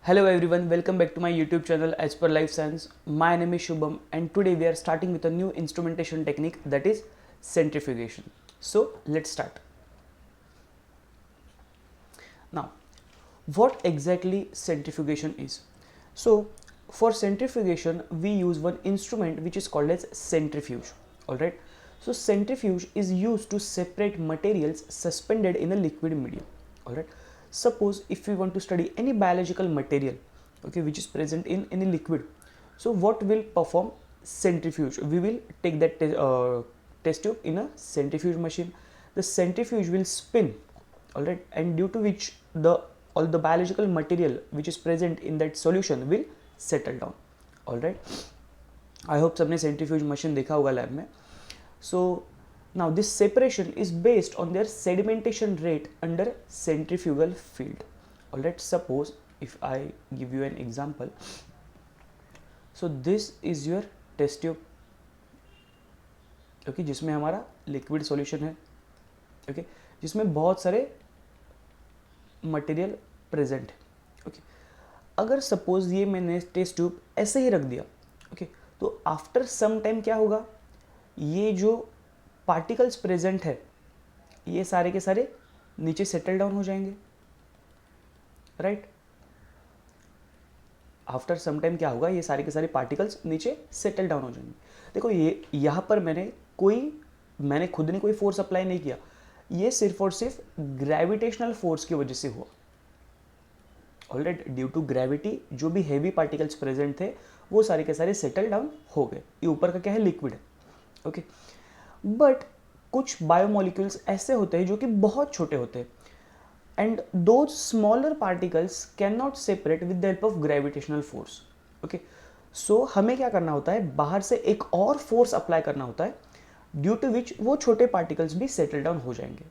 Hello everyone, welcome back to my YouTube channel As Per Life Science. My name is Shubham and today we are starting with a new instrumentation technique, that is centrifugation. So let's start. Now, what exactly centrifugation is? So for centrifugation we use one instrument which is called as centrifuge. Alright. So centrifuge is used to separate materials suspended in a liquid medium. Alright. Suppose if we want to study any biological material, okay, which is present in any liquid, so what will perform? Centrifuge. We will take that test tube in a centrifuge machine. The centrifuge will spin, alright, and due to which all the biological material which is present in that solution will settle down. Alright. I hope सबने centrifuge machine देखा होगा lab में. So now this separation is based on their sedimentation rate under centrifugal field. Alright, suppose if I give you an example, so this is your test tube, okay, जिसमें हमारा liquid solution है, okay, जिसमें बहुत सारे material present है, okay. अगर suppose ये मैंने टेस्ट ट्यूब ऐसे ही रख दिया, ओके, तो आफ्टर सम टाइम क्या होगा, ये जो पार्टिकल्स प्रेजेंट है ये सारे के सारे नीचे सेटल डाउन हो जाएंगे, राइट. आफ्टर सम टाइम क्या होगा, ये सारे के सारे पार्टिकल्स नीचे सेटल डाउन हो जाएंगे. देखो ये यहाँ पर मैंने खुद ने कोई फोर्स अप्लाई नहीं किया, ये सिर्फ और सिर्फ ग्रेविटेशनल फोर्स की वजह से हुआ. ऑलराइट, ड्यू टू ग्रेविटी जो भी हेवी पार्टिकल्स प्रेजेंट थे वो सारे के सारे सेटल डाउन हो गए. ये ऊपर का क्या है, लिक्विड है, ओके. बट कुछ बायोमोलिक्यूल्स ऐसे होते हैं जो कि बहुत छोटे होते हैं, and the smaller particles can not separate with the help of gravitational force, okay. So हमें क्या करना होता है, बाहर से एक और फोर्स अप्लाई करना होता है, ड्यू टू विच वो छोटे पार्टिकल्स भी सेटल डाउन हो जाएंगे,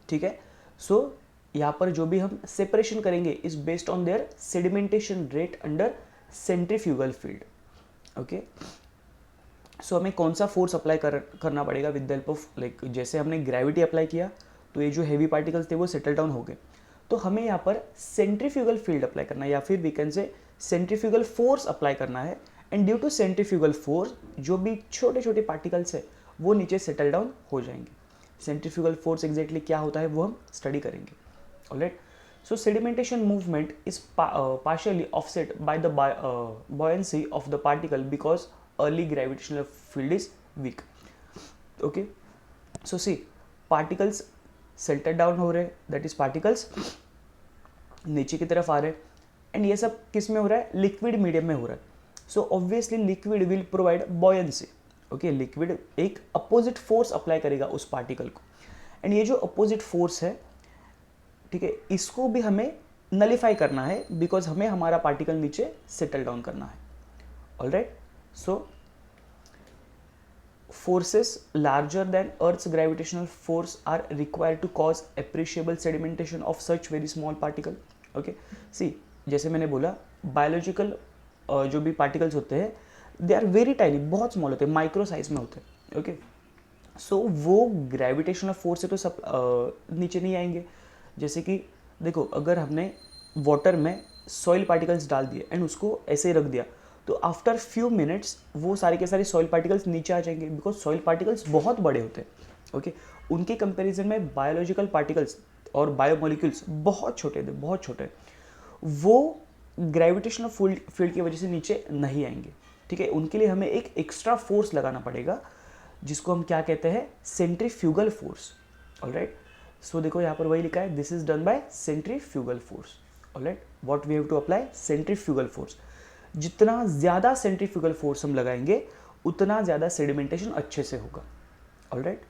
ठीक है. सो यहाँ पर जो भी हम सेपरेशन करेंगे is based on their sedimentation rate under centrifugal field, okay. So हमें कौन सा फोर्स अप्लाई करना पड़ेगा with the help of, like जैसे हमने ग्रेविटी अप्लाई किया तो ये जो हेवी पार्टिकल्स थे वो सेटल डाउन हो गए, तो हमें यहाँ पर सेंट्रीफ्यूगल फील्ड अप्लाई करना है, या फिर we can say centrifugal force apply करना है. And due to centrifugal force जो भी छोटे छोटे पार्टिकल्स है वो नीचे सेटल डाउन हो जाएंगे. सेंट्रीफ्यूगल फोर्स एग्जैक्टली क्या होता है वो हम स्टडी करेंगे. Alright. So sedimentation movement is partially offset by the buoyancy of the particle because early gravitational field is weak. Okay. So see, particles settle down हो रहे, that is particles नीचे की तरफ आ रहे, and ये सब किस में हो रहा है, लिक्विड मीडियम में हो रहा है. So obviously liquid will provide buoyancy. Okay, liquid एक अपोजिट फोर्स अप्लाई करेगा उस पार्टिकल को, एंड ये जो अपोजिट फोर्स है, ठीक है, इसको भी हमें नलिफाई करना है बिकॉज हमें हमारा पार्टिकल नीचे सेटल डाउन करना है. Alright. So forces larger than earth's gravitational force are required to cause appreciable sedimentation of such very small particle. Okay. See, जैसे मैंने बोला बायोलॉजिकल जो भी पार्टिकल्स होते हैं दे आर वेरी टाइनी, बहुत स्मॉल होते हैं, माइक्रो साइज में होते हैं, ओके. सो वो ग्रेविटेशनल फोर्स से तो सब नीचे नहीं आएंगे. जैसे कि देखो, अगर हमने वाटर में सॉइल पार्टिकल्स डाल दिए एंड उसको ऐसे ही रख दिया, तो आफ्टर फ्यू मिनट्स वो सारे के सारे सॉइल पार्टिकल्स नीचे आ जाएंगे बिकॉज सॉइल पार्टिकल्स बहुत बड़े होते हैं, ओके. उनके कंपैरिजन में बायोलॉजिकल पार्टिकल्स और बायोमोलिक्यूल्स बहुत छोटे थे, बहुत छोटे, वो ग्रेविटेशनल फील्ड की वजह से नीचे नहीं आएंगे, ठीक है. उनके लिए हमें एक एक्स्ट्रा फोर्स लगाना पड़ेगा जिसको हम क्या कहते हैं, सेंट्रीफ्यूगल फोर्स. ऑलराइट. सो देखो यहाँ पर वही लिखा है, this is done by centrifugal force. Alright. What we have to apply, centrifugal force. जितना ज़्यादा सेंट्रीफ्यूगल फोर्स हम लगाएंगे उतना ज़्यादा सेडिमेंटेशन अच्छे से होगा. Alright.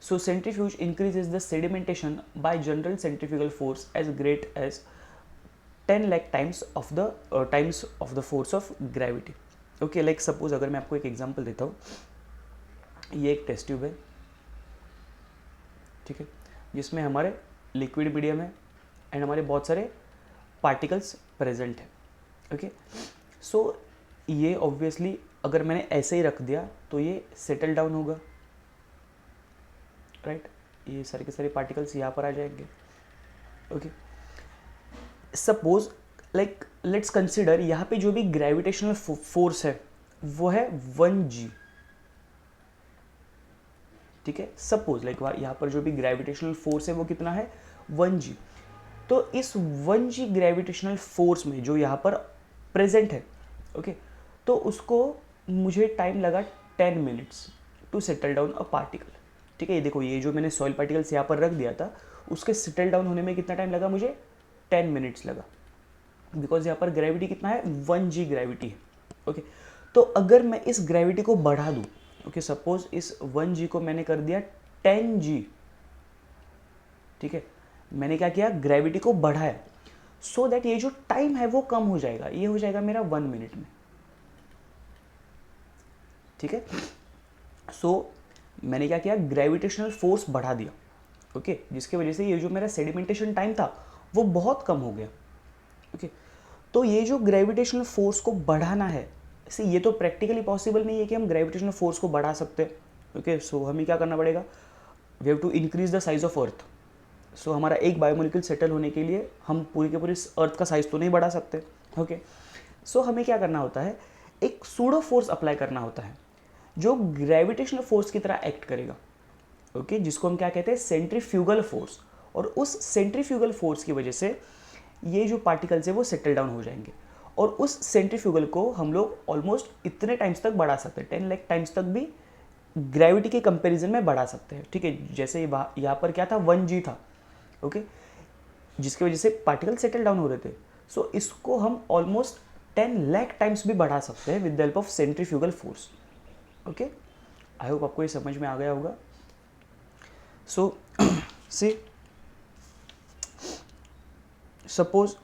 So centrifuge increases the sedimentation by general centrifugal force as great as 10 lakh times of the force of gravity. Okay. Like suppose अगर मैं आपको एक एग्जाम्पल देता हूँ, ये एक टेस्ट ट्यूब है, ठीक है, जिसमें हमारे लिक्विड मीडियम है एंड हमारे बहुत सारे पार्टिकल्स प्रेजेंट है, ओके. सो ये ऑब्वियसली अगर मैंने ऐसे ही रख दिया तो ये सेटल डाउन होगा, राइट. ये सारे के सारे पार्टिकल्स यहाँ पर आ जाएंगे, okay. Suppose like let's consider यहाँ पे जो भी ग्रेविटेशनल फोर्स है वो है 1g, ठीक है। सपोज लाइक यहाँ पर जो भी ग्रेविटेशनल फोर्स है वो कितना है 1g। तो इस 1g ग्रेविटेशनल फोर्स में जो यहाँ पर प्रेजेंट है, ओके, तो उसको मुझे टाइम लगा 10 minutes to settle down a particle, ठीक है। ये देखो, ये जो मैंने सॉइल पार्टिकल्स यहाँ पर रख दिया था उसके सेटल डाउन होने में कितना टाइम लगा मुझे, 10 मिनट्स लगा, बिकॉज यहाँ पर ग्रेविटी कितना है 1g ग्रेविटी है, ओके। तो अगर मैं इस ग्रेविटी को बढ़ा दूँ, ओके, सपोज इस 1g को मैंने कर दिया 10g, ठीक है, मैंने क्या किया, ग्रेविटी को बढ़ाया, सो दैट ये जो टाइम है वो कम हो जाएगा, ये हो जाएगा मेरा 1 मिनट में, ठीक है। सो मैंने क्या किया, ग्रेविटेशनल फोर्स बढ़ा दिया, ओके, जिसकी वजह से ये जो मेरा सेडिमेंटेशन टाइम था वो बहुत कम हो गया, ओके। तो ये जो ग्रेविटेशनल फोर्स को बढ़ाना है, से ये तो प्रैक्टिकली पॉसिबल नहीं है कि हम ग्रेविटेशनल फोर्स को बढ़ा सकते हैं, ओके। सो हमें क्या करना पड़ेगा, we have to increase the size of earth. So हमारा एक बायोमोलिक्यूल सेटल होने के लिए हम पूरी के पूरी अर्थ का साइज तो नहीं बढ़ा सकते, ओके। सो हमें क्या करना होता है, एक सूडो फोर्स अप्लाई करना होता है जो ग्रेविटेशनल फोर्स की तरह एक्ट करेगा, ओके, जिसको हम क्या कहते हैं, सेंट्रीफ्यूगल फोर्स। और उस सेंट्रीफ्यूगल फोर्स की वजह से ये जो पार्टिकल्स है वो सेटल डाउन हो जाएंगे, और उस सेंट्रीफ्यूगल को हम लोग ऑलमोस्ट इतने टाइम्स तक बढ़ा सकते हैं, 10 लाख टाइम्स तक भी ग्रेविटी के कंपैरिजन में बढ़ा सकते हैं, ठीक है। जैसे यहाँ पर क्या था, 1g था, ओके, जिसकी वजह से पार्टिकल सेटल डाउन हो रहे थे। सो इसको हम ऑलमोस्ट 10 लाख टाइम्स भी बढ़ा सकते हैं with the help of centrifugal force, okay. I hope आपको ये समझ में आ गया होगा। सो सी सपोज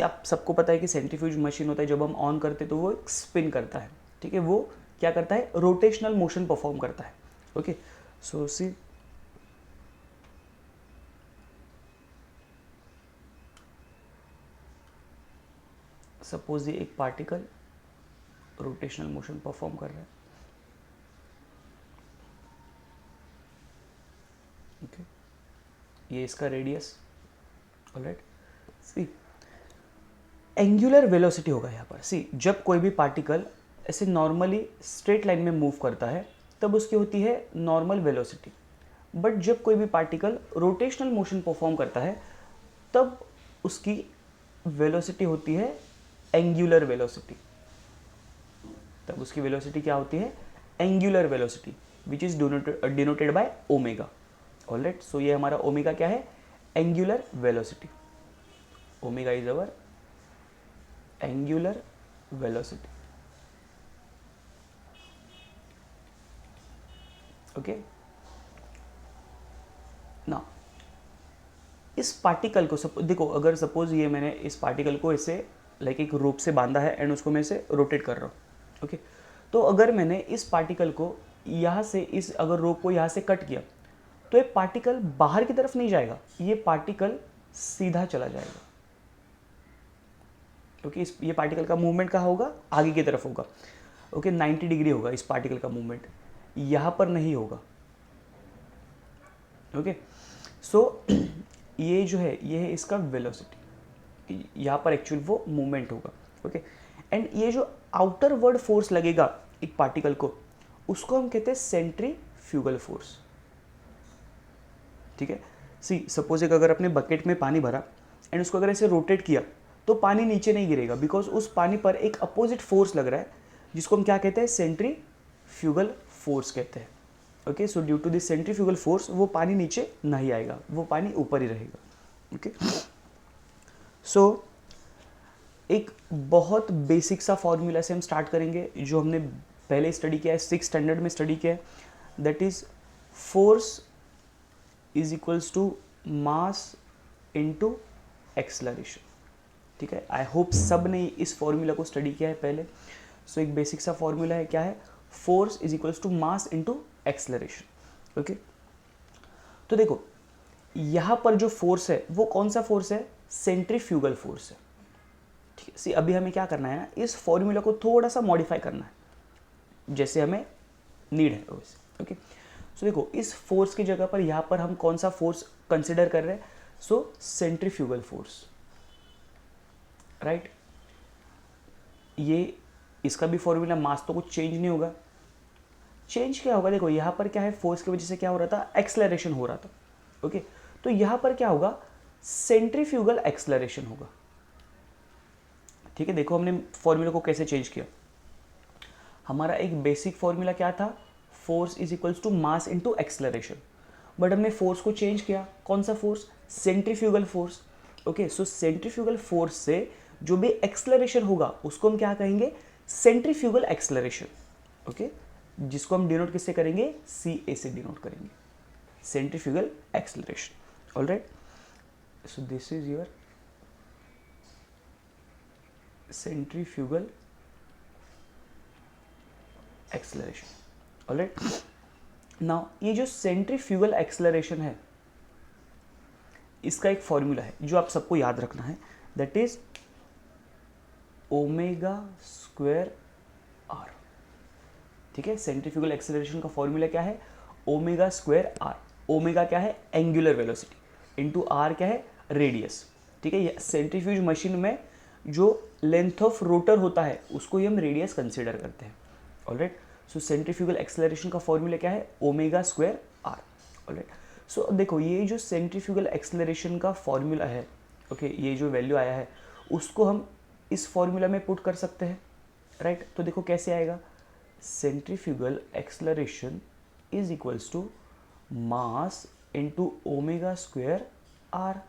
आप सबको पता है कि सेंट्रीफ्यूज मशीन होता है, जब हम ऑन करते तो वो स्पिन करता है, ठीक है, वो क्या करता है, रोटेशनल मोशन परफॉर्म करता है, ओके। सो सी सपोज ये एक पार्टिकल रोटेशनल मोशन परफॉर्म कर रहा है, ओके, ये इसका रेडियस, ऑलराइट। सी एंगुलर वेलोसिटी होगा यहाँ पर, सी जब कोई भी पार्टिकल ऐसे नॉर्मली स्ट्रेट लाइन में मूव करता है तब उसकी होती है नॉर्मल वेलोसिटी, बट जब कोई भी पार्टिकल रोटेशनल मोशन परफॉर्म करता है तब उसकी वेलोसिटी होती है एंगुलर वेलोसिटी, तब उसकी वेलोसिटी क्या होती है, angular velocity, which is denoted by omega, alright. So ये हमारा ओमेगा क्या है, angular velocity, omega is our angular velocity, okay. ना इस पार्टिकल को देखो, अगर सपोज ये मैंने इस पार्टिकल को ऐसे लाइक एक रोप से बांधा है एंड उसको मैं इसे रोटेट कर रहा हूँ, ओके। तो अगर मैंने इस पार्टिकल को यहाँ से अगर रोप को यहाँ से कट किया तो ये पार्टिकल बाहर की तरफ नहीं जाएगा, ये पार्टिकल सीधा चला जाएगा, क्योंकि ये पार्टिकल का मूवमेंट कहाँ होगा, आगे की तरफ होगा, ओके। 90 डिग्री होगा इस पार्टिकल का मूवमेंट, यहाँ पर नहीं होगा, ओके। सो ये जो है, ये है इसका वेलोसिटी, यहाँ पर एक्चुअल वो मूवमेंट होगा, ओके। एंड ये जो आउटर वर्ड फोर्स लगेगा एक पार्टिकल को, उसको हम कहते हैं सेंट्रीफ्यूगल फोर्स, ठीक है। सी सपोज एक अगर अपने बकेट में पानी भरा एंड उसको अगर ऐसे रोटेट किया तो पानी नीचे नहीं गिरेगा, बिकॉज उस पानी पर एक अपोजिट फोर्स लग रहा है जिसको हम क्या कहते हैं, सेंट्रीफ्यूगल फोर्स कहते हैं, okay. So due to this centrifugal force वो पानी नीचे नहीं आएगा, वो पानी ऊपर ही रहेगा, ओके। सो एक बहुत बेसिक सा फॉर्मूला से हम स्टार्ट करेंगे जो हमने पहले स्टडी किया है, 6th स्टैंडर्ड में स्टडी किया है, that is force is equals to mass into acceleration, ठीक है। आई होप सब ने इस फॉर्मूला को स्टडी किया है पहले। सो एक बेसिक सा फॉर्मूला है, क्या है, force is equals to mass into acceleration, okay. तो देखो यहाँ पर जो फोर्स है वो कौन सा फोर्स है, सेंट्रीफ्यूगल फोर्स है, ठीक है। सी अभी हमें क्या करना है ना, इस फॉर्मूला को थोड़ा सा मॉडिफाई करना है, जैसे हमें नीड है वैसे। ओके, सो देखो इस फोर्स की जगह पर यहाँ पर हम कौन सा फोर्स कंसिडर कर रहे हैं? सो सेंट्रीफ्यूगल फोर्स, राइट। ये इसका भी फॉर्मूला, मास तो कुछ चेंज नहीं होगा। चेंज क्या होगा? देखो यहाँ पर क्या है, फोर्स की वजह से क्या हो रहा था? एक्सलरेशन हो रहा था। ओके, तो यहाँ पर क्या होगा? सेंट्रीफ्यूगल एक्सलरेशन होगा। ठीक है, देखो हमने फॉर्मूला को कैसे चेंज किया। हमारा एक बेसिक फॉर्मूला क्या था? Force is equals to mass into acceleration. But हमने फोर्स को चेंज किया। कौन सा force? Centrifugal force. Okay, so centrifugal force से जो भी एक्सलरेशन होगा उसको हम क्या कहेंगे? Centrifugal acceleration. ओके, जिसको हम डिनोट किससे करेंगे? सी ए से डिनोट करेंगे, centrifugal acceleration. Alright, so this is your centrifugal acceleration. Alright, now ये जो सेंट्रीफ्यूगल एक्सलरेशन है, इसका एक फॉर्मूला है जो आप सबको याद रखना है, that is omega square r. ठीक है, सेंट्रीफ्यूगल एक्सेलरेशन का फॉर्मूला क्या है? Omega square are. ओमेगा क्या है? एंगुलर वेलोसिटी, इनटू आर क्या है? रेडियस। ठीक है, ये सेंट्रीफ्यूज मशीन में जो लेंथ ऑफ रोटर होता है उसको ही हम रेडियस कंसिडर करते हैं। ऑलराइट, सो सेंट्रीफ्यूगल एक्सेलरेशन का फॉर्मूला क्या है? Omega square r. Alright, so देखो ये जो सेंट्रीफ्यूगल एक्सेलरेशन का फॉर्मूला है, ओके, ये जो वैल्यू आया है उसको हम इस फॉर्मूला में पुट कर सकते हैं, राइट। तो देखो कैसे आएगा? Centrifugal acceleration is equals to mass into omega square r.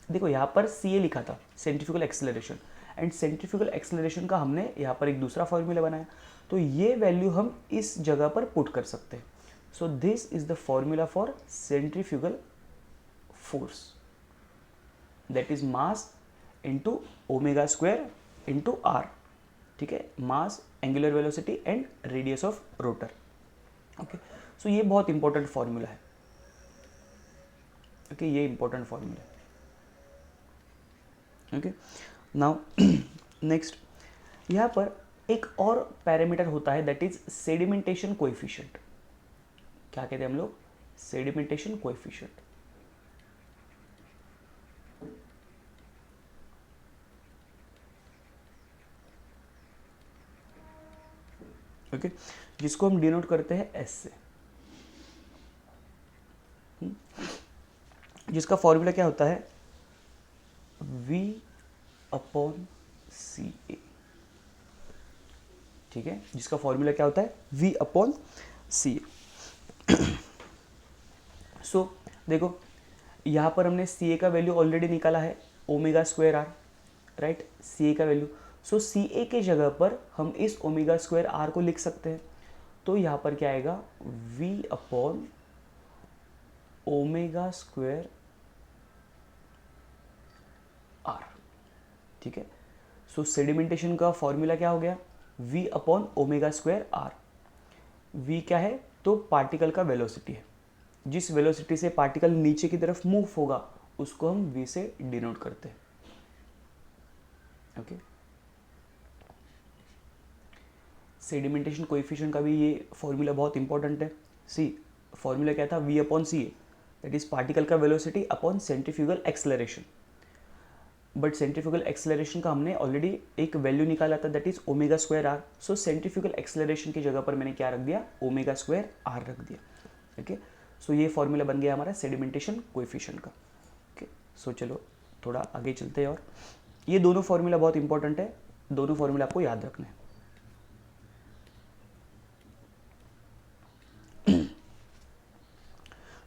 देखो यहाँ पर सी ए लिखा था, centrifugal acceleration, and centrifugal acceleration का हमने यहाँ पर एक दूसरा फॉर्मूला बनाया, तो ये वैल्यू हम इस जगह पर पुट कर सकते हैं। So this is the formula for centrifugal force, that is mass into omega square into R. ठीक है, mass, angular velocity and radius of rotor. Okay, so ये बहुत इंपॉर्टेंट फॉर्मूला है। ओके, ये इंपॉर्टेंट फॉर्मूला है। ओके, नाउ नेक्स्ट, यहाँ पर एक और पैरामीटर होता है दैट इज सेडिमेंटेशन कोएफिशिएंट। क्या कहते हैं हम लोग? Sedimentation coefficient. ओके, जिसको हम डिनोट करते हैं एस से, जिसका फॉर्मूला क्या होता है? V अपॉन सी ए। ठीक है, जिसका फॉर्मूला क्या होता है? V अपॉन सी ए। सो देखो यहाँ पर हमने सी ए का वैल्यू ऑलरेडी निकाला है, ओमेगा स्क्वायर आर, राइट, सी ए का वैल्यू। सो सी ए के जगह पर हम इस ओमेगा स्क्वायर आर को लिख सकते हैं, तो यहाँ पर क्या आएगा? V upon omega square r. ठीक है, सो सेडिमेंटेशन का फॉर्मूला क्या हो गया? V upon omega square r. V क्या है? तो पार्टिकल का वेलोसिटी है, जिस वेलोसिटी से पार्टिकल नीचे की तरफ मूव होगा उसको हम V से डिनोट करते हैं। ओके, सेडिमेंटेशन कोएफिशिएंट का भी ये फॉर्मूला बहुत इंपॉर्टेंट है। सी फॉर्मूला क्या था? V upon C A, that is particle का velocity upon centrifugal acceleration. But centrifugal acceleration का हमने ऑलरेडी एक वैल्यू निकाला था, that is omega square R. So centrifugal acceleration की जगह पर मैंने क्या रख दिया? ओमेगा स्क्वायर आर रख दिया। ओके, सो ये फॉर्मूला बन गया हमारा सेडिमेंटेशन कोएफिशिएंट का। ओके, सो चलो थोड़ा आगे चलते हैं, और ये दोनों फॉर्मूला बहुत इंपॉर्टेंट है, दोनों फॉर्मूला आपको याद रखना है।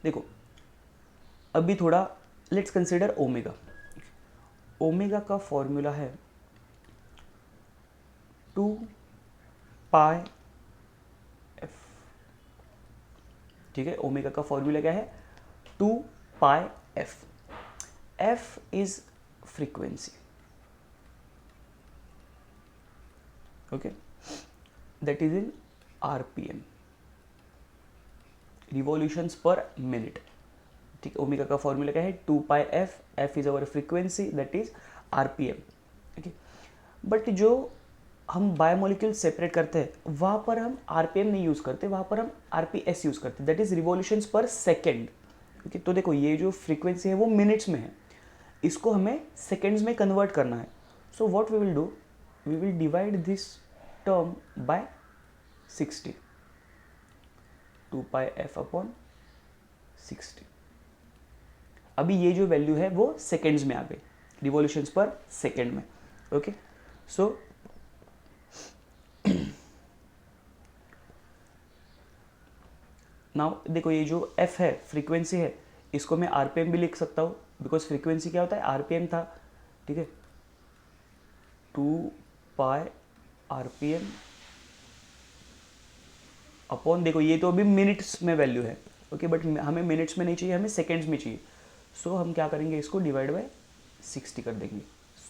देखो अभी थोड़ा लेट्स कंसिडर ओमेगा। ओमेगा का फॉर्मूला है 2 पाई एफ। ठीक है, ओमेगा का फॉर्मूला क्या है? 2 pi F. F is frequency, okay, that is in RPM, revolutions per minute. ठीक है, ओमेगा का फॉर्मूला क्या है? 2 pi F. F is our frequency, that is RPM. Okay, but जो हम बायोमोलिक्यूल सेपरेट करते हैं वहाँ पर हम आरपीएम नहीं यूज़ करते, वहाँ पर हम आरपीएस यूज़ करते हैं, दैट इज़ रिवॉल्यूशंस पर सेकेंड। ओके, तो देखो ये जो फ्रीक्वेंसी है वो मिनट्स में है, इसको हमें सेकेंड्स में कन्वर्ट करना है। So what we will do, we will divide this term by 60, 2πf/60। अभी ये जो वैल्यू है वो सेकेंड्स में आ गई, रिवॉल्यूशंस पर सेकेंड में। ओके, सो नाउ देखो ये जो f है फ्रीक्वेंसी है, इसको मैं आरपीएम भी लिख सकता हूँ, बिकॉज फ्रीक्वेंसी क्या होता है, आरपीएम था, ठीक है, 2π आरपीएम अपॉन, देखो ये तो अभी मिनट्स में वैल्यू है, ओके, बट हमें मिनट्स में नहीं चाहिए, हमें सेकेंड्स में चाहिए। सो हम क्या करेंगे, इसको डिवाइड बाय 60 कर देंगे।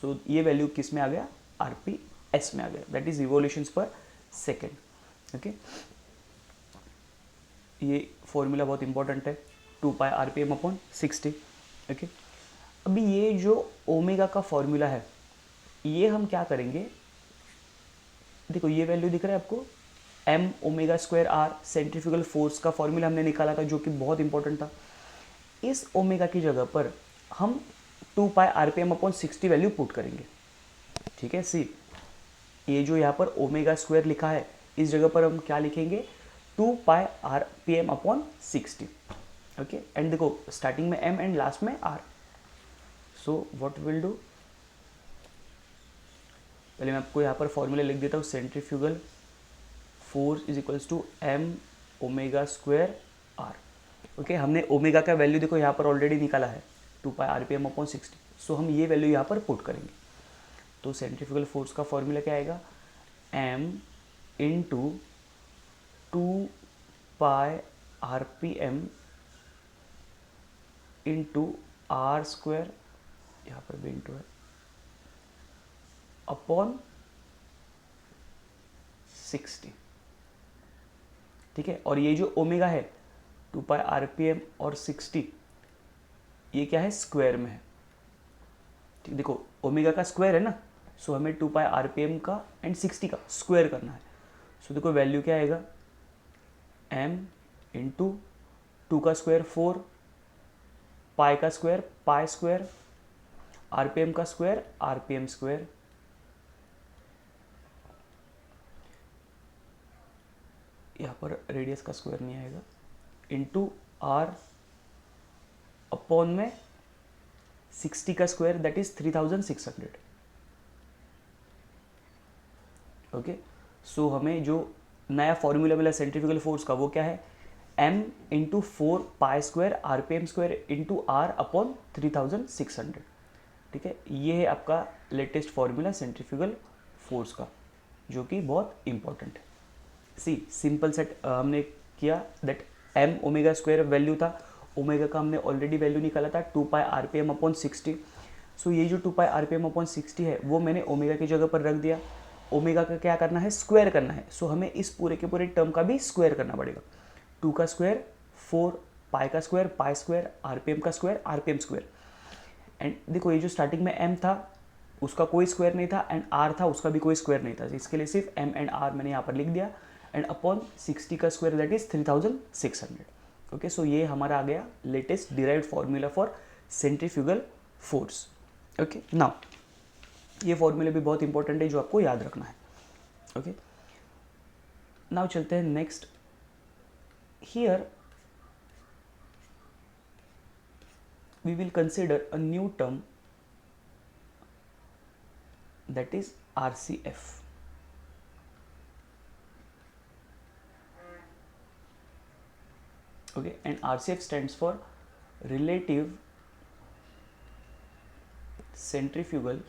सो ये वैल्यू किस में आ गया, आरपीएस में आ गया, दैट इज रिवॉल्यूशंस पर सेकेंड। ओके, ये फॉर्मूला बहुत इंपॉर्टेंट है, 2π आरपीएम अपॉन 60। ओके, अभी ये जो ओमेगा का फॉर्मूला है, ये हम क्या करेंगे, देखो ये वैल्यू दिख रहा है आपको, m omega square r centrifugal force का फॉर्मूला हमने निकाला था, जो कि बहुत इंपॉर्टेंट था। इस ओमेगा की जगह पर हम 2π आरपीएम अपॉन 60 वैल्यू पुट करेंगे, ठीक है। सी, ये जो यहाँ पर ओमेगा स्क्वायर लिखा है, इस जगह पर हम क्या लिखेंगे, 2π आरपीएम अपॉन 60। ओके, एंड देखो स्टार्टिंग में m एंड लास्ट में r। So what will do, पहले मैं आपको यहाँ पर फॉर्मूला लिख देता हूँ, centrifugal force is equals to m omega square r। Okay, हमने ओमेगा का वैल्यू देखो यहाँ पर ऑलरेडी निकाला है, 2π आरपीएम अपॉन 60। सो हम ये वैल्यू यहाँ पर पुट करेंगे, तो सेंट्रीफ्यूगल फोर्स का फॉर्मूला क्या आएगा, m into 2π RPM into R square, यहाँ पर भी इंटू है, अपॉन 60, ठीक है। और ये जो ओमेगा है 2π आरपीएम और 60, ये क्या है, स्क्वायर में है, ठीक, देखो ओमेगा का स्क्वायर है ना, सो हमें 2π आरपीएम का एंड 60 का स्क्वायर करना है। सो देखो वैल्यू क्या आएगा, m इंटू 2 का स्क्वायर 4, पाई का स्क्वायर पाई स्क्वायर, आरपीएम का स्क्वायर आरपीएम स्क्वायर, यहाँ पर रेडियस का स्क्वायर नहीं आएगा, इंटू आर अपॉन में 60 का square, that is 3600। Okay, so हमें जो नया फॉर्मूला मिला सेंट्रीफ्यूगल फोर्स का, वो क्या है, m into 4 pi square RPM square into r upon 3600, ठीक है। ये है आपका लेटेस्ट फॉर्मूला सेंट्रीफ्यूगल फोर्स का, जो कि बहुत इंपॉर्टेंट है। सी, सिंपल सेट हमने किया, that m omega square value था, ओमेगा का हमने ऑलरेडी वैल्यू निकाला था 2π आरपीएम अपॉन 60। सो ये जो 2π आरपीएम अपॉन 60 है, वो मैंने ओमेगा की जगह पर रख दिया। ओमेगा का क्या करना है, स्क्वायर करना है, सो हमें इस पूरे के पूरे टर्म का भी स्क्वायर करना पड़ेगा। 2 का स्क्वायर 4, पाई का स्क्वायर पाई स्क्वायर, आरपीएम का स्क्वायर आरपीएम स्क्वायर। एंड देखो ये जो स्टार्टिंग में m था उसका कोई स्क्वायर नहीं था, एंड r था उसका भी कोई स्क्वायर नहीं था, इसके लिए सिर्फ m एंड r मैंने यहाँ पर लिख दिया, एंड अपॉन 60 का square that is 3600। Okay, so ये हमारा आ गया latest derived formula for centrifugal force. Okay, now ये फॉर्मूला भी बहुत इंपॉर्टेंट है, जो आपको याद रखना है। ओके, नाउ चलते हैं next. Here we will consider a new term, that is RCF. Okay, and RCF stands for relative centrifugal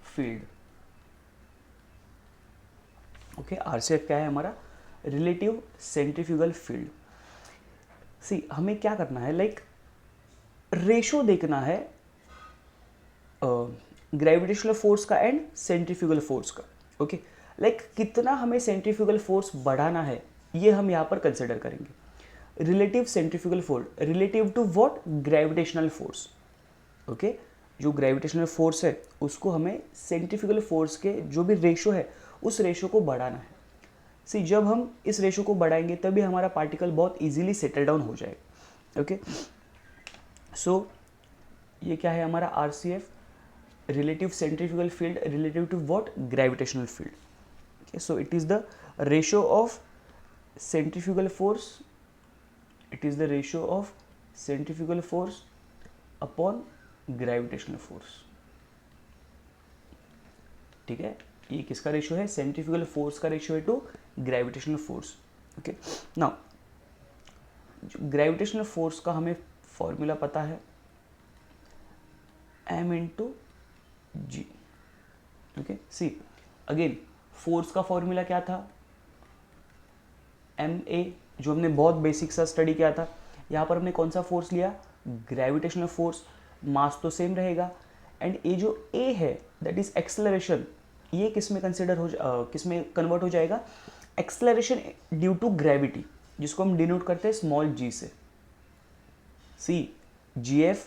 field. Okay, RCF क्या है हमारा, रिलेटिव सेंट्रीफ्यूगल फील्ड। सी, हमें क्या करना है, लाइक रेशो देखना है ग्रेविटेशनल फोर्स का एंड सेंट्रीफ्यूगल फोर्स का। ओके, लाइक कितना हमें सेंट्रीफ्यूगल फोर्स बढ़ाना है, ये हम यहाँ पर कंसिडर करेंगे। Relative centrifugal force relative to what, gravitational force. Okay, जो ग्रेविटेशनल फोर्स है उसको हमें सेंट्रीफ्यूगल फोर्स के जो भी रेशो है उस रेशो को बढ़ाना है। सी जब हम इस रेशो को बढ़ाएंगे तभी हमारा पार्टिकल बहुत इजीली सेटल डाउन हो जाएगा। ओके, सो ये क्या है हमारा RCF, relative centrifugal field relative to what, gravitational field. Okay, so it is the ratio of centrifugal force, it is the ratio of centrifugal force upon gravitational force। ठीक है, ये किसका रेशियो है, centrifugal force का ratio है to gravitational force. Okay, now gravitational force का हमें formula पता है m into g. Okay, see again force का फॉर्मूला क्या था, ma, जो हमने बहुत बेसिक सा स्टडी किया था। यहाँ पर हमने कौन सा फोर्स लिया, ग्रेविटेशनल फोर्स, मास तो सेम रहेगा। एंड ये जो a है दैट इज एक्सेलरेशन, ये किस में कंसिडर हो किस में कन्वर्ट हो जाएगा, एक्सेलरेशन ड्यू टू ग्रेविटी, जिसको हम डिनोट करते हैं स्मॉल g से। See gf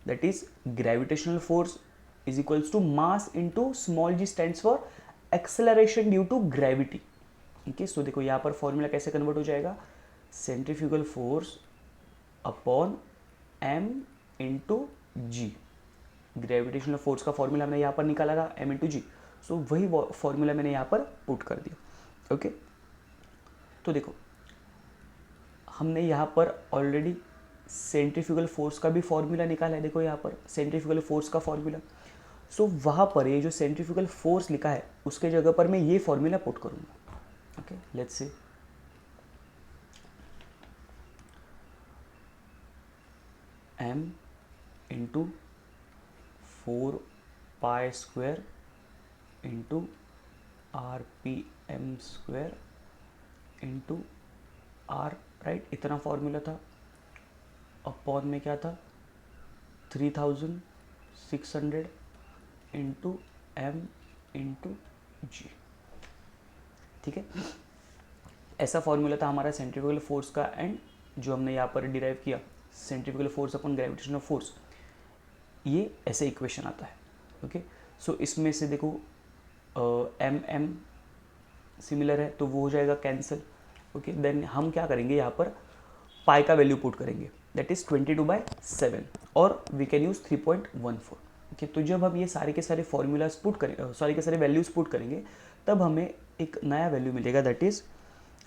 that is gravitational force is equals to mass into small g stands for acceleration due to gravity. Okay, so देखो यहाँ पर फॉर्मूला कैसे कन्वर्ट हो जाएगा, centrifugal force upon m into G. Gravitational force का formula हमने यहाँ पर निकाला था m इंटू जी, सो वही फॉर्मूला मैंने यहाँ पर पुट कर दिया। ओके, तो देखो हमने यहाँ पर ऑलरेडी सेंट्रीफ्यूगल फोर्स का भी फॉर्मूला निकाला है। देखो यहाँ पर सेंट्रीफ्यूगल फोर्स का फॉर्मूला, सो वहाँ पर ये जो सेंट्रीफ्यूगल फोर्स लिखा है उसके जगह पर मैं ये फॉर्मूला पुट करूँगा। Okay, let's see. m into 4 pi square into rpm square into r, right, इतना फॉर्मूला था। अपॉन में क्या था, 3600 इंटू m इंटू जी। ठीक है, ऐसा फॉर्मूला था हमारा सेंट्रीफ्यूगल फोर्स का। एंड जो हमने यहाँ पर डिराइव किया centrifugal force upon gravitational force, ये ऐसे इक्वेशन आता है। ओके, सो इसमें से देखो m सिमिलर है तो वो हो जाएगा कैंसिल। ओके, देन हम क्या करेंगे, यहाँ पर पाई का वैल्यू पुट करेंगे दैट इज 22/7 और वी कैन यूज 3.14। ओके, तो जब हम ये सारे के सारे फॉर्मूलाज पुट करें, सारे के सारे वैल्यूज पुट करेंगे, तब हमें एक नया वैल्यू मिलेगा दैट इज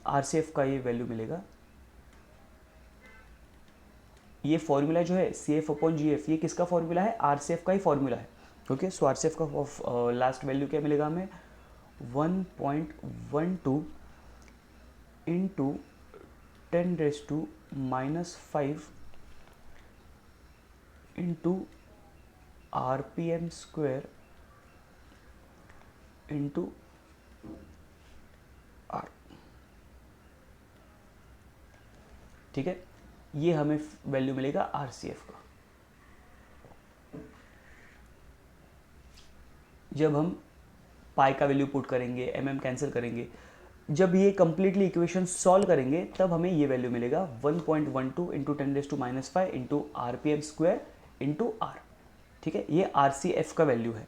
RCF का ये वैल्यू मिलेगा। ये फॉर्मूला जो है CF/GF, ये किसका फॉर्मूला है, RCF का ही फॉर्मूला है। ओके, सो RCF का लास्ट वैल्यू क्या मिलेगा हमें, 1.12 into 10⁻⁻5 into RPM square into R। ठीक है, ये हमें वैल्यू मिलेगा RCF का। जब हम पाई का वैल्यू पुट करेंगे, mm कैंसिल करेंगे, जब ये कंप्लीटली इक्वेशन सॉल्व करेंगे तब हमें ये वैल्यू मिलेगा 1.12 into 10⁻⁵ into RPM square into R। ठीक है, ये RCF का वैल्यू है।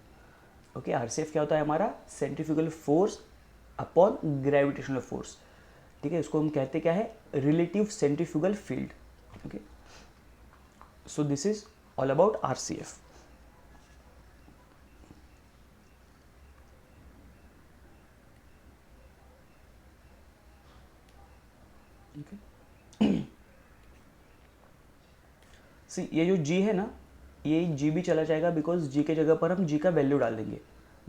ओके, RCF क्या होता है हमारा, centrifugal force upon gravitational force. ठीक है, इसको हम कहते क्या है, relative centrifugal field. Okay, so this is all about RCF। सी ये जो G है ना, ये G भी चला जाएगा बिकॉज G के जगह पर हम G का वैल्यू डाल देंगे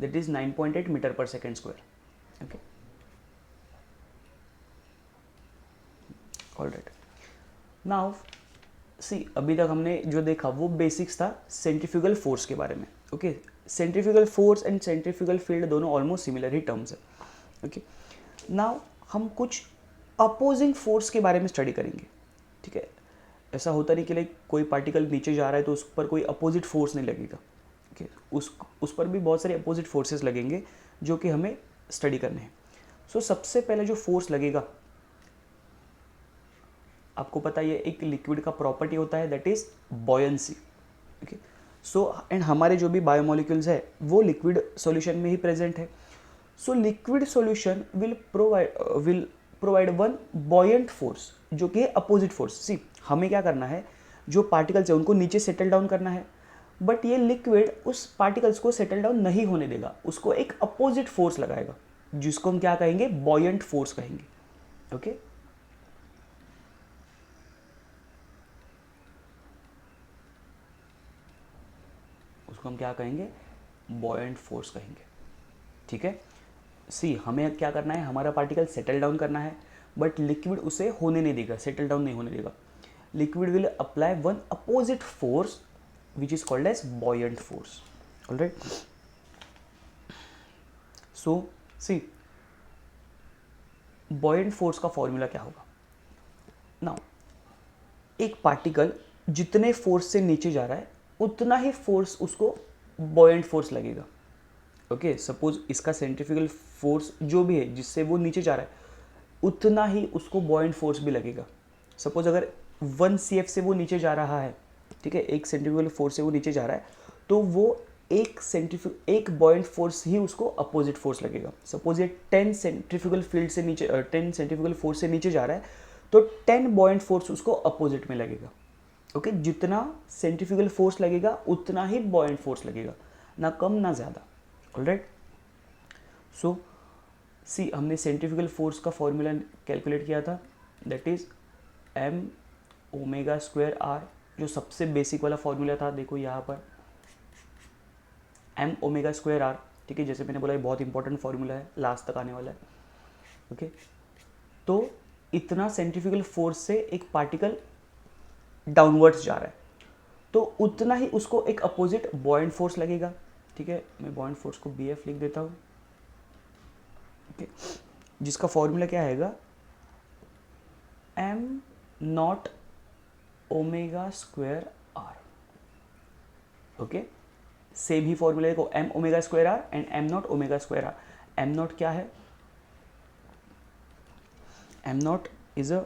दैट इज 9.8 मीटर पर second square. Okay, alright, now see अभी तक हमने जो देखा वो बेसिक्स था सेंट्रीफ्यूगल फोर्स के बारे में। Okay, centrifugal force and centrifugal field दोनों ऑलमोस्ट सिमिलर ही टर्म्स है। ओके, नाउ हम कुछ अपोजिंग फोर्स के बारे में स्टडी करेंगे। ठीक है, ऐसा होता नहीं कि लाइक कोई पार्टिकल नीचे जा रहा है तो उस पर कोई अपोजिट फोर्स नहीं लगेगा। ओके, उस पर भी बहुत सारे अपोजिट फोर्सेस लगेंगे जो कि हमें स्टडी करने हैं। सो सबसे पहले जो फोर्स लगेगा, आपको पता है एक लिक्विड का प्रॉपर्टी होता है that is buoyancy. Okay, so and हमारे जो भी बायोमोलिक्यूल्स है वो लिक्विड सॉल्यूशन में ही प्रेजेंट है. So liquid solution will provide one buoyant force जो कि है अपोजिट फोर्स. सी हमें क्या करना है, जो पार्टिकल्स है उनको नीचे सेटल डाउन करना है, बट ये लिक्विड उस पार्टिकल्स को सेटल डाउन नहीं होने देगा, उसको एक अपोजिट फोर्स लगाएगा जिसको हम क्या कहेंगे, बॉयंट फोर्स कहेंगे. ओके उसको हम क्या कहेंगे, बॉयंट फोर्स कहेंगे. ठीक है. सी हमें क्या करना है, हमारा पार्टिकल सेटल डाउन करना है, बट लिक्विड उसे होने नहीं देगा, सेटल डाउन नहीं होने देगा. Liquid will apply one opposite force which is called as buoyant force. Alright. So see buoyant force का फॉर्मूला क्या होगा. नाउ एक पार्टिकल जितने फोर्स से नीचे जा रहा है उतना ही फोर्स उसको बॉयंट फोर्स लगेगा. ओके सपोज इसका सेंट्रीफ्यूगल फोर्स जो भी है जिससे वो नीचे जा रहा है उतना ही उसको बॉयंट फोर्स भी लगेगा. सपोज अगर 1 CF से वो नीचे जा रहा है, ठीक है, एक सेंट्रीफ्यूगल फोर्स से वो नीचे जा रहा है, तो वो एक बॉयंट फोर्स ही उसको अपोजिट फोर्स लगेगा. सपोज ये 10 सेंट्रीफ्यूगल फील्ड से नीचे 10 सेंट्रीफ्यूगल फोर्स से नीचे जा रहा है तो 10 बॉयंट फोर्स उसको अपोजिट में लगेगा. ओके जितना सेंट्रीफ्यूगल फोर्स लगेगा उतना ही बॉयंट फोर्स लगेगा, ना कम ना ज़्यादा. ऑलराइट. सो सी हमने सेंट्रीफ्यूगल फोर्स का फॉर्मूला कैलकुलेट किया था, that is m omega square r, जो सबसे बेसिक वाला फॉर्मूला था. देखो यहाँ पर m ओमेगा स्क्वायर आर. ठीक है, जैसे मैंने बोला ये बहुत इंपॉर्टेंट फॉर्मूला है, लास्ट तक आने वाला है. ओके तो इतना सेंट्रीफ्यूगल फोर्स से एक पार्टिकल डाउनवर्ड्स जा रहा है तो उतना ही उसको एक अपोजिट बॉयंट फोर्स लगेगा. ठीक है, मैं बॉयंट फोर्स को BF लिख देता हूँ. ओके जिसका फॉर्मूला क्या आएगा, m not omega square r. Okay same ही फॉर्मूला देखो, m omega square r and m not omega square r. m not क्या है, m not is a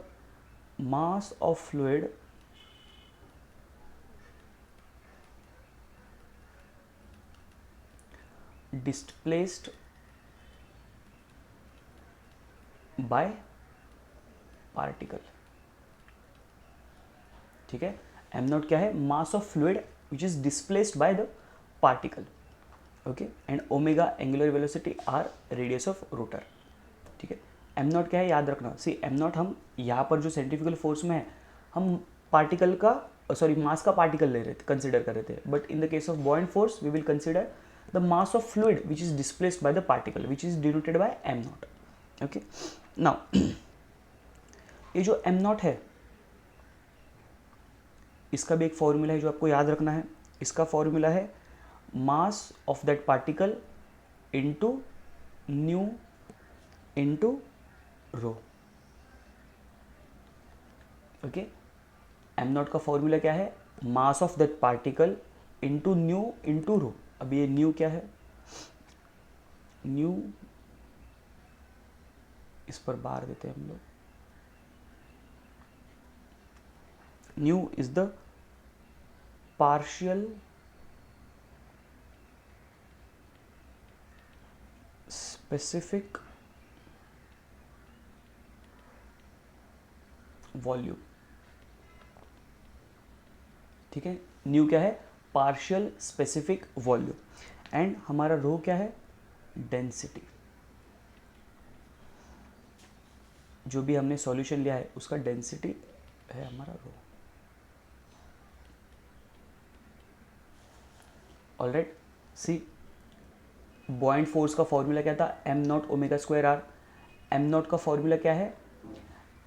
mass of fluid displaced by particle. ठीक है, m not क्या है, mass of fluid which is displaced by the particle. Okay and omega angular velocity r radius of rotor. ठीक है, m not क्या है याद रखना. सी m नॉट हम यहाँ पर जो सेंट्रीफ्यूगल फोर्स में है हम पार्टिकल का मास का पार्टिकल ले रहे थे, कंसिडर कर रहे थे, but in the case of buoyant force we will consider the mass of fluid which is displaced by the particle which is denoted by m naught. Okay now ये जो m naught है इसका भी एक formula है जो आपको याद रखना है. इसका फॉर्मूला है mass of that particle into nu into rho. Okay m naught का फॉर्मूला क्या है, mass of that particle into nu into rho. अब ये न्यू क्या है, न्यू इस पर बार देते हैं हम लोग. New is the partial specific volume. ठीक है, न्यू क्या है, पार्शियल स्पेसिफिक वॉल्यूम. एंड हमारा रो क्या है, डेंसिटी. जो भी हमने सॉल्यूशन लिया है उसका डेंसिटी है हमारा rho. Alright. See buoyant force का फॉर्मूला क्या था, m not omega square r. m not का फॉर्मूला क्या है,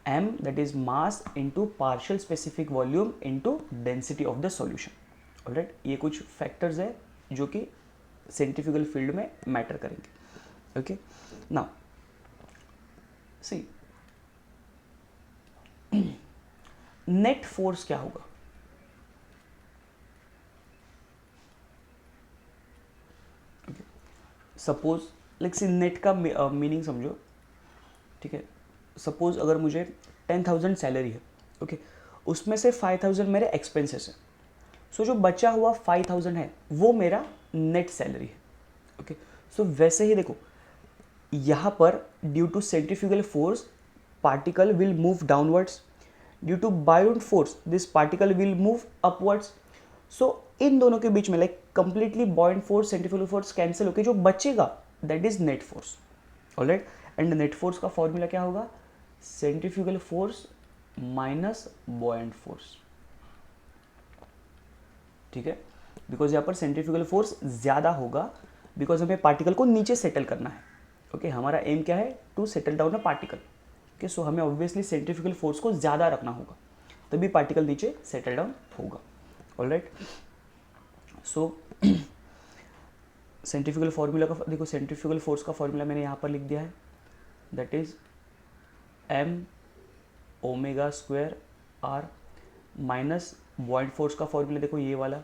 m that is mass into partial specific volume into density of the solution. Alright, ये कुछ फैक्टर्स है जो कि सेंट्रीफ्यूगल फील्ड में मैटर करेंगे. Okay now see net force क्या होगा. सपोज लाइक सी नेट का मीनिंग समझो. ठीक है, सपोज अगर मुझे 10,000 सैलरी है, ओके उसमें से 5,000 मेरे एक्सपेंसेस है, सो जो बचा हुआ 5000 है वो मेरा नेट सैलरी है। ओके, सो वैसे ही देखो यहाँ पर due to centrifugal force particle will move downwards, due to buoyant force this particle will move upwards. So इन दोनों के बीच में like completely buoyant force centrifugal force cancel होकर जो बचेगा that is net force. Alright, and net force का formula क्या होगा? Centrifugal force minus buoyant force. ठीक है, बिकॉज यहाँ पर सेंट्रीफ्यूगल फोर्स ज़्यादा होगा बिकॉज हमें पार्टिकल को नीचे सेटल करना है। ओके, हमारा एम क्या है? To settle down a particle. Okay, so हमें ऑब्वियसली सेंट्रीफ्यूगल फोर्स को ज़्यादा रखना होगा तभी पार्टिकल नीचे सेटल डाउन होगा। ऑलराइट, सो सेंट्रीफ्यूगल फॉर्मूला का देखो, सेंट्रीफ्यूगल फोर्स का फॉर्मूला मैंने यहाँ पर लिख दिया है, that is m omega square r minus buoyant force का फॉर्मूला देखो ये वाला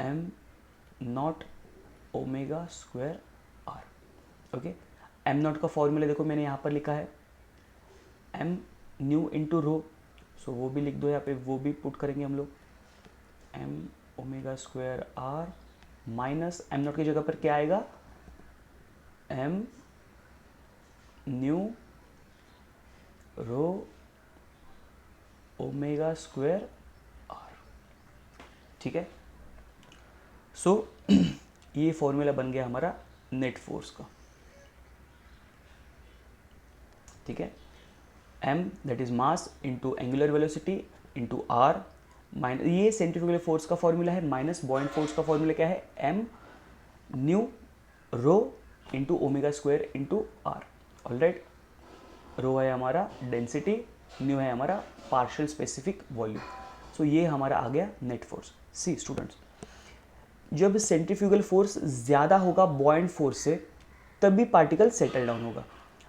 m not omega square r. Okay, m not का फॉर्मूला देखो मैंने यहाँ पर लिखा है m nu into rho, so वो भी लिख दो यहाँ पे, वो भी पुट करेंगे हम लोग m omega square r minus m not की जगह पर क्या आएगा? M nu rho omega square r. ठीक है, सो ये फॉर्मूला बन गया हमारा नेट फोर्स का। ठीक है, m that is mass into angular velocity into R minus, ये सेंट्रीफ्यूगल फोर्स का फॉर्मूला है, माइनस बॉयंट फोर्स का फॉर्मूला क्या है? m nu rho into omega square into R. Alright, rho है हमारा डेंसिटी, न्यू है हमारा पार्शियल स्पेसिफिक वॉल्यूम। सो ये हमारा आ गया नेट फोर्स। सी स्टूडेंट्स, जब सेंट्रीफ्यूगल फोर्स ज़्यादा होगा बॉयंट फोर्स से तभी पार्टिकल सेटल डाउन होगा।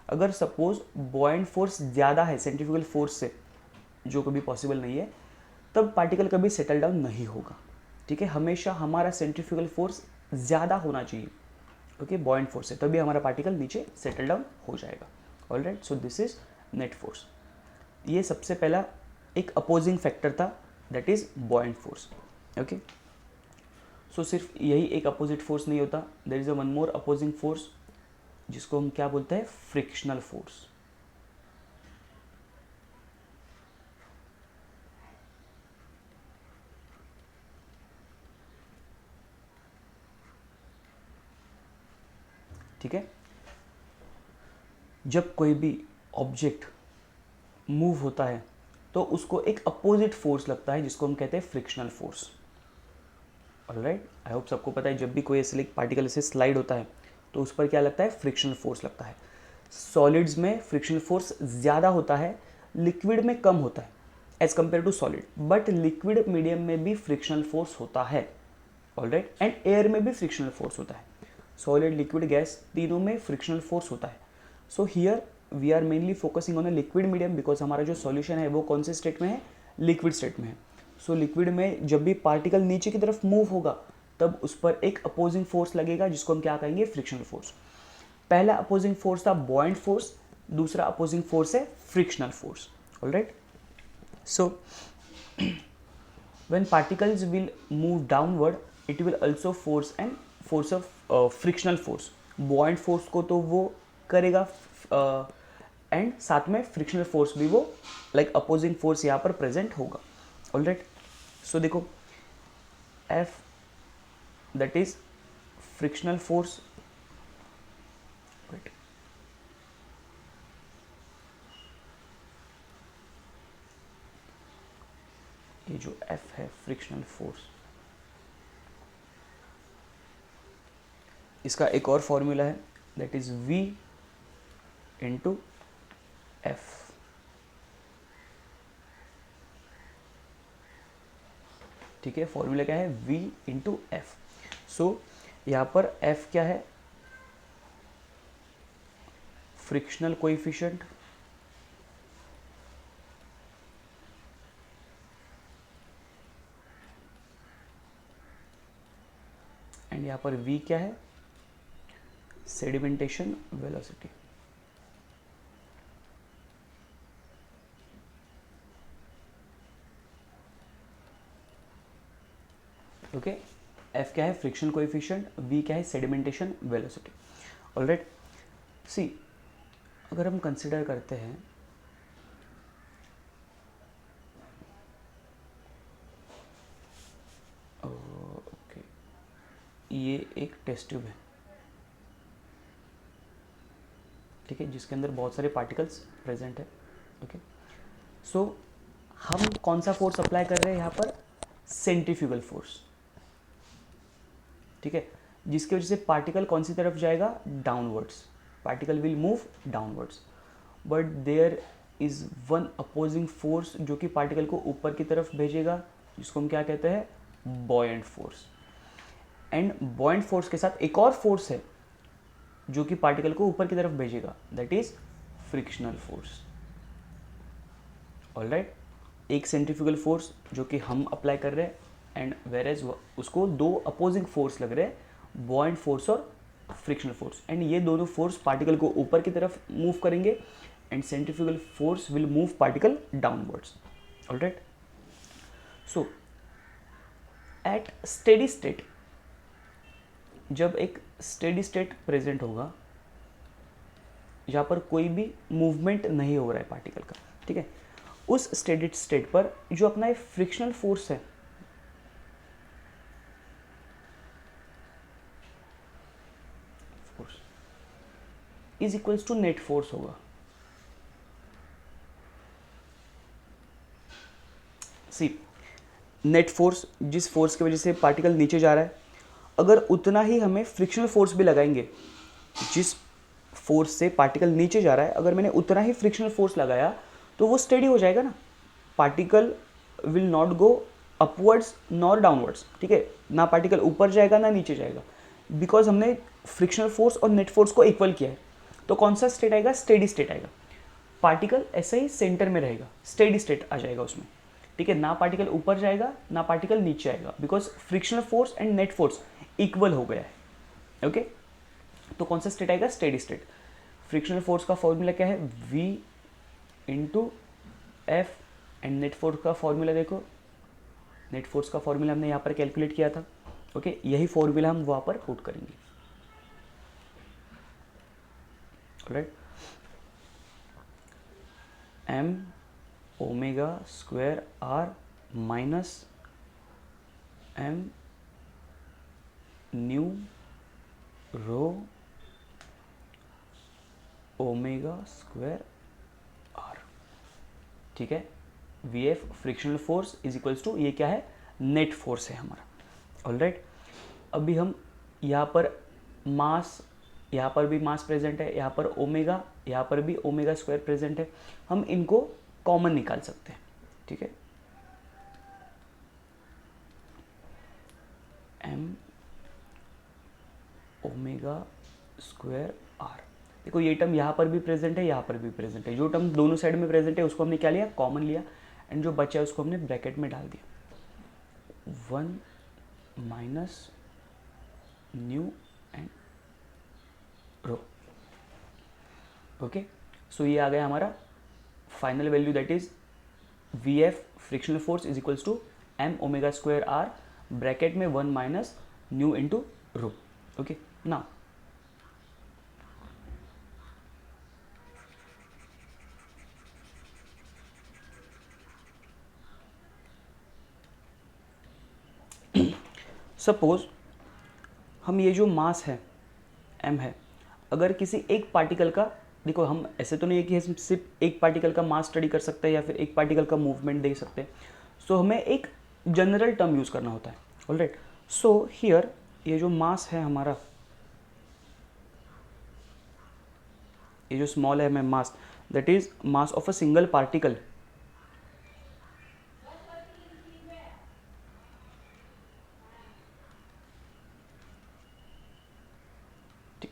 अगर सपोज बॉयंट फोर्स ज़्यादा है सेंट्रीफ्यूगल फोर्स से, जो कभी पॉसिबल नहीं है, तब पार्टिकल कभी सेटल डाउन नहीं होगा। ठीक है, हमेशा हमारा सेंट्रीफ्यूगल फोर्स ज़्यादा होना चाहिए ओके बॉयंट फोर्स से, तभी हमारा पार्टिकल नीचे सेटल डाउन हो जाएगा। Alright, so this is net force. ये सबसे पहला एक अपोजिंग फैक्टर था that is buoyant force. Okay, so सिर्फ यही एक अपोजिट फोर्स नहीं होता, there is a one more opposing force जिसको हम क्या बोलते हैं? Frictional force. ठीक है, जब कोई भी ऑब्जेक्ट मूव होता है तो उसको एक अपोजिट फोर्स लगता है जिसको हम कहते हैं frictional force. Alright, I hope सबको पता है जब भी कोई ऐसे पार्टिकल ऐसे स्लाइड होता है तो उस पर क्या लगता है? फ्रिक्शनल फोर्स लगता है। सॉलिड्स में फ्रिक्शनल फोर्स ज़्यादा होता है, लिक्विड में कम होता है as compare to solid, but liquid medium में भी फ्रिक्शनल फोर्स होता है। ऑलराइट, एंड एयर में भी फ्रिक्शनल फोर्स होता है। सॉलिड, लिक्विड, गैस तीनों में फ्रिक्शनल फोर्स होता है। So here we are mainly focusing on a liquid medium because हमारा जो सॉल्यूशन है वो कौन से स्टेट में है? लिक्विड स्टेट में है। सो लिक्विड में जब भी पार्टिकल नीचे की तरफ मूव होगा तब उस पर एक अपोजिंग फोर्स लगेगा जिसको हम क्या कहेंगे? Frictional force. पहला अपोजिंग फोर्स था बॉयंट फोर्स, दूसरा अपोजिंग फोर्स है frictional force. Alright, so when particles will move downward it will also force and force of frictional force। buoyant force को तो वो करेगा एंड साथ में फ्रिक्शनल फोर्स भी वो लाइक अपोजिंग फोर्स यहाँ पर प्रेजेंट होगा। ऑलराइट, सो देखो F that is frictional force, ये जो F है फ्रिक्शनल फोर्स, इसका एक और फॉर्मूला है that is V into F। ठीक है, फॉर्मूला क्या है? V into F। सो यहाँ पर F क्या है? फ्रिक्शनल कोएफिशिएंट, एंड यहाँ पर V क्या है? Sedimentation velocity. एफ क्या है फ्रिक्शन कोएफिशिएंट, वी क्या है सेडिमेंटेशन वेलोसिटी। ऑलराइट, सी अगर हम कंसिडर करते हैं ओके, ये एक टेस्ट ट्यूब है, ठीक है, जिसके अंदर बहुत सारे पार्टिकल्स प्रेजेंट है। ओके, सो हम कौन सा फोर्स अप्लाई कर रहे हैं यहाँ पर, सेंट्रीफ्यूगल फोर्स, ठीक है, जिसकी वजह से पार्टिकल कौन सी तरफ जाएगा, downwards, particle will move downwards, but there is one opposing force जो कि पार्टिकल को ऊपर की तरफ भेजेगा, जिसको हम क्या कहते हैं, buoyant force. And buoyant force के साथ एक और फोर्स है जो कि पार्टिकल को ऊपर की तरफ भेजेगा, that is frictional force. Alright, एक सेंट्रीफ्यूगल फोर्स जो कि हम अप्लाई कर रहे हैं, एंड वेर एज उसको दो अपोजिंग फोर्स लग रहे हैं, बॉयंट फोर्स और फ्रिक्शनल फोर्स, एंड ये दोनों फोर्स पार्टिकल को ऊपर की तरफ मूव करेंगे, and centrifugal force will move particle downwards. Alright, so at steady state, जब एक स्टेडी स्टेट प्रेजेंट होगा जहाँ पर कोई भी मूवमेंट नहीं हो रहा है पार्टिकल का, ठीक है, उस स्टेडी स्टेट पर जो अपना ये फ्रिक्शनल फोर्स है, force is equals to net force होगा। सी नेट फोर्स, जिस फोर्स की वजह से पार्टिकल नीचे जा रहा है, अगर उतना ही हमें फ्रिक्शनल फोर्स भी लगाएंगे, जिस फोर्स से पार्टिकल नीचे जा रहा है अगर मैंने उतना ही फ्रिक्शनल फोर्स लगाया तो वो स्टेडी हो जाएगा ना, particle will not go upwards nor downwards, ठीक है, ना पार्टिकल ऊपर जाएगा ना नीचे जाएगा, बिकॉज हमने फ्रिक्शनल फोर्स और नेट फोर्स को इक्वल किया है। तो कौन सा स्टेट आएगा, स्टेडी स्टेट आएगा, पार्टिकल ऐसे ही सेंटर में रहेगा, स्टेडी स्टेट आ जाएगा उसमें, ठीक है, ना पार्टिकल ऊपर जाएगा ना पार्टिकल नीचे आएगा, because frictional force and net force equal हो गया है। ओके, तो कौन सा स्टेट आएगा, स्टेडी स्टेट। फ्रिक्शनल फोर्स का फॉर्मूला क्या है, V into F, and net force का फॉर्मूला देखो, नेट फोर्स का फॉर्मूला हमने यहाँ पर कैलकुलेट किया था। ओके, यही फॉर्मूला हम वहाँ पर पुट करेंगे। Right, m omega square r minus m nu rho omega square r, ठीक है, V F frictional force is equals to, ये क्या है, नेट फोर्स है हमारा। ऑलराइट, अभी हम यहाँ पर मास, यहाँ पर भी मास प्रेजेंट है, यहाँ पर ओमेगा, यहाँ पर भी ओमेगा स्क्वायर प्रेजेंट है, हम इनको कॉमन निकाल सकते हैं, ठीक है, एम ओमेगा स्क्वायर आर। देखो ये टर्म यहाँ पर भी प्रेजेंट है, यहाँ पर भी प्रेजेंट है, जो टर्म दोनों साइड में प्रेजेंट है उसको हमने क्या लिया, कॉमन लिया, एंड जो बचा है उसको हमने ब्रैकेट में डाल दिया, 1 minus nu and rho. Okay, so ये आ गया हमारा final value, that is V F frictional force is equals to M omega square R, bracket में 1 minus nu into rho. Okay, now suppose हम ये जो मास है m है, अगर किसी एक पार्टिकल का, देखो हम ऐसे तो नहीं है कि हम सिर्फ एक पार्टिकल का मास स्टडी कर सकते हैं या फिर एक पार्टिकल का मूवमेंट देख सकते हैं, सो हमें एक जनरल टर्म यूज़ करना होता है। ऑलराइट, सो हियर ये जो मास है हमारा, ये जो स्मॉल है हमें mass, that is mass of a single particle,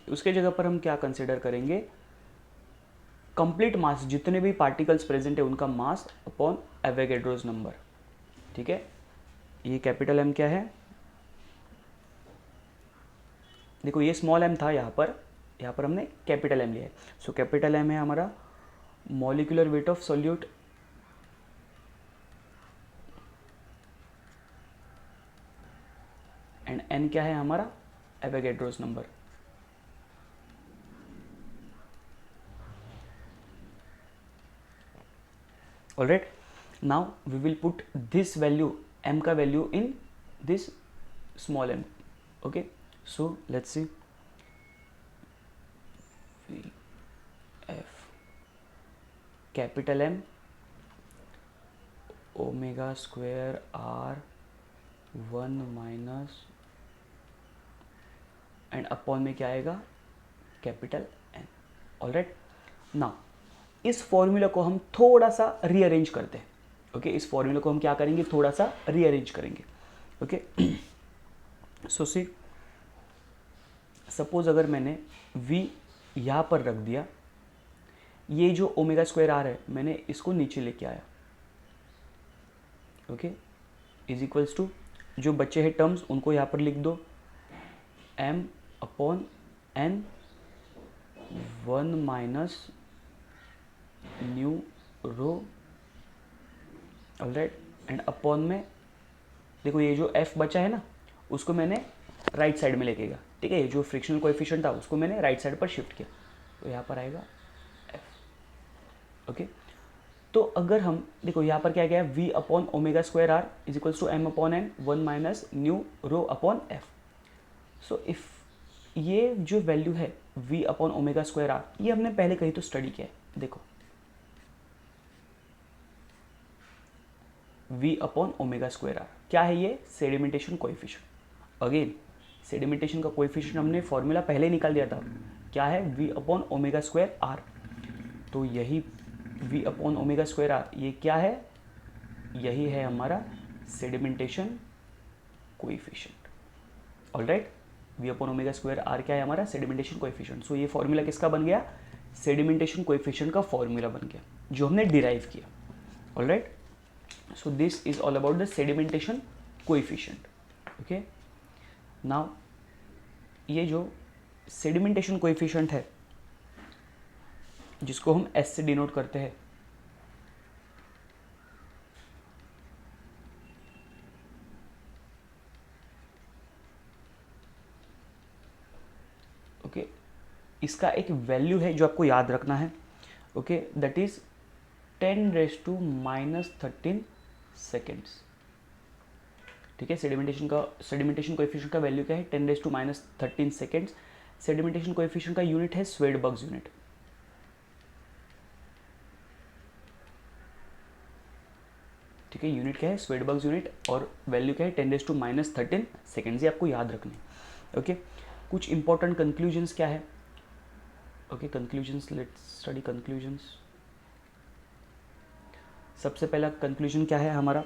उसके जगह पर हम क्या कंसिडर करेंगे, कंप्लीट मास, जितने भी पार्टिकल्स प्रेजेंट है उनका मास अपॉन एवोगैड्रोस नंबर, ठीक है, ये कैपिटल M क्या है, देखो ये स्मॉल m था यहाँ पर हमने कैपिटल M लिया है, सो कैपिटल M है हमारा molecular weight of solute, and n क्या है हमारा, Avogadro's number. Alright, now we will put this value, m का value in this small m. Okay, so let's see, v f capital M omega square r 1 minus and upon में क्या आएगा, capital N. Alright, now इस formula को हम थोड़ा सा rearrange करते हैं. ओके, इस फॉर्मूला को हम क्या करेंगे, थोड़ा सा रीअरेंज करेंगे. ओके, सो सी, सपोज अगर मैंने v यहाँ पर रख दिया, ये जो ओमेगा स्क्वायर आर है मैंने इसको नीचे लेके आया. ओके, इज इक्वल्स टू, जो बच्चे हैं टर्म्स उनको यहाँ पर लिख दो, m upon n 1 minus nu rho. Alright, and upon में देखो ये जो f बचा है ना उसको मैंने राइट साइड में लेके गया. ठीक है, ये जो फ्रिक्शनल कोएफिशिएंट था उसको मैंने राइट साइड पर शिफ्ट किया, तो यहाँ पर आएगा f. ओके, तो अगर हम देखो यहाँ पर क्या गया, v upon omega square r is equals to m upon n 1 minus nu rho upon f. So if ये जो वैल्यू है v upon omega square r, ये हमने पहले कहीं तो स्टडी किया है. देखो v upon omega square r क्या है, ये सेडिमेंटेशन कोएफिशिएंट. अगेन सेडिमेंटेशन का कोएफिशिएंट हमने फॉर्मूला पहले निकाल दिया था, क्या है, v upon omega square r. तो यही v upon omega square r ये क्या है, यही है हमारा sedimentation coefficient. Alright, v upon omega square r क्या है हमारा, सेडिमेंटेशन कोएफिशिएंट. सो ये फॉर्मूला किसका बन गया, सेडिमेंटेशन कोएफिशिएंट का फॉर्मूला बन गया जो हमने डिराइव किया. Alright, so this is all about the sedimentation coefficient. okay, now ये जो sedimentation coefficient है जिसको हम S से डिनोट करते हैं, ओके, इसका एक वैल्यू है जो आपको याद रखना है. Okay, that is 10⁻⁻13 seconds. ठीक है, सेडिमेंटेशन कोएफिशिएंट का वैल्यू क्या है, 10⁻⁻13 सेकेंड्स. सेडिमेंटेशन कोएफिशिएंट का यूनिट है स्वेडबर्ग्स यूनिट. ठीक है, यूनिट क्या है, स्वेडबर्ग्स यूनिट, और वैल्यू क्या है, 10⁻⁻13 सेकेंड्स. ये आपको याद रखना है. ओके, कुछ इंपॉर्टेंट कंक्लूजन्स क्या है. Okay, conclusions, let's study conclusions. सबसे पहला कंक्लूजन क्या है हमारा,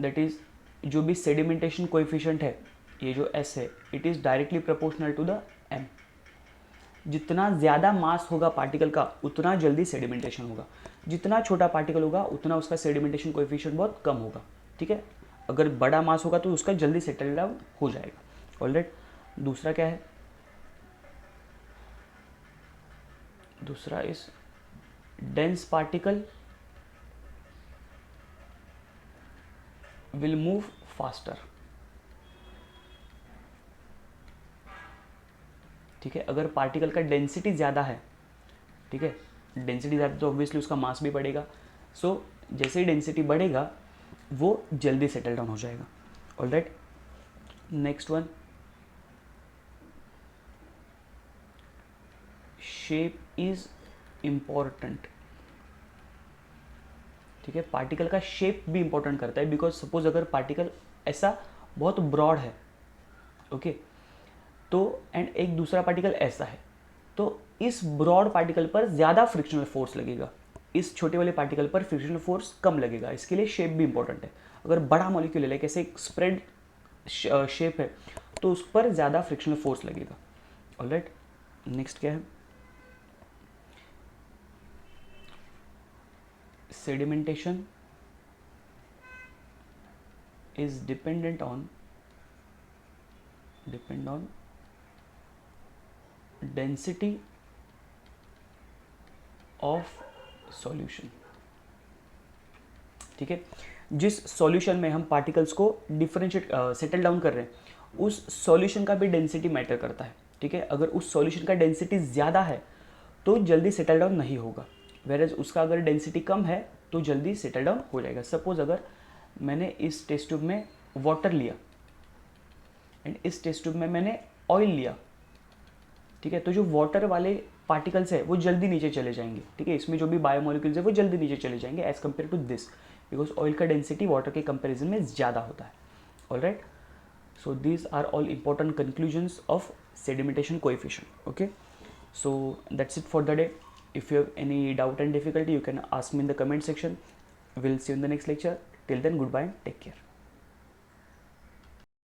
दैट इज जो भी सेडिमेंटेशन कोएफिशिएंट है, ये जो S है, it is directly proportional to the M. जितना ज़्यादा मास होगा पार्टिकल का उतना जल्दी सेडिमेंटेशन होगा, जितना छोटा पार्टिकल होगा उतना उसका सेडिमेंटेशन कोएफिशिएंट बहुत कम होगा. ठीक है, अगर बड़ा मास होगा तो उसका जल्दी सेटल डाउन हो जाएगा. ऑलराइट, दूसरा क्या है, दूसरा is dense particle will move faster. ठीक है, अगर पार्टिकल का डेंसिटी ज़्यादा है, ठीक है, डेंसिटी ज़्यादा तो ऑब्वियसली उसका मास भी बढ़ेगा. सो जैसे ही डेंसिटी बढ़ेगा वो जल्दी सेटल डाउन हो जाएगा. Alright, next one, shape is important. ठीक है, पार्टिकल का शेप भी इंपॉर्टेंट करता है, बिकॉज सपोज अगर पार्टिकल ऐसा बहुत ब्रॉड है, ओके, तो एंड एक दूसरा पार्टिकल ऐसा है, तो इस ब्रॉड पार्टिकल पर ज़्यादा फ्रिक्शनल फोर्स लगेगा, इस छोटे वाले पार्टिकल पर फ्रिक्शनल फोर्स कम लगेगा. इसके लिए शेप भी इंपॉर्टेंट है. अगर बड़ा मॉलिक्यूल है, कैसे एक स्प्रेड शेप है, तो उस पर ज़्यादा फ्रिक्शनल फोर्स लगेगा. ऑलराइट, नेक्स्ट क्या है, sedimentation is depend on density of solution. ठीक है, जिस सॉल्यूशन में हम पार्टिकल्स को डिफरेंशिएट सेटल डाउन कर रहे हैं उस सॉल्यूशन का भी डेंसिटी मैटर करता है, ठीक है। अगर उस सॉल्यूशन का डेंसिटी ज़्यादा है तो जल्दी सेटल डाउन नहीं होगा, वेरएज उसका अगर डेंसिटी कम है तो जल्दी सेटल डाउन हो जाएगा। सपोज अगर मैंने इस टेस्ट ट्यूब में वाटर लिया एंड इस टेस्ट ट्यूब में मैंने ऑयल लिया, ठीक है, तो जो वाटर वाले पार्टिकल्स है वो जल्दी नीचे चले जाएंगे, ठीक है। इसमें जो भी बायोमोलिक्यूल्स है वो जल्दी नीचे चले जाएंगे as compare to this, because oil का डेंसिटी वाटर के कंपेरिजन में ज़्यादा होता है। Alright, so these are all important conclusions of sedimentation coefficient. Okay, so that's it for the day. If you have any doubt and difficulty, you can ask me in the comment section. We'll see you in the next lecture. Till then, goodbye and take care.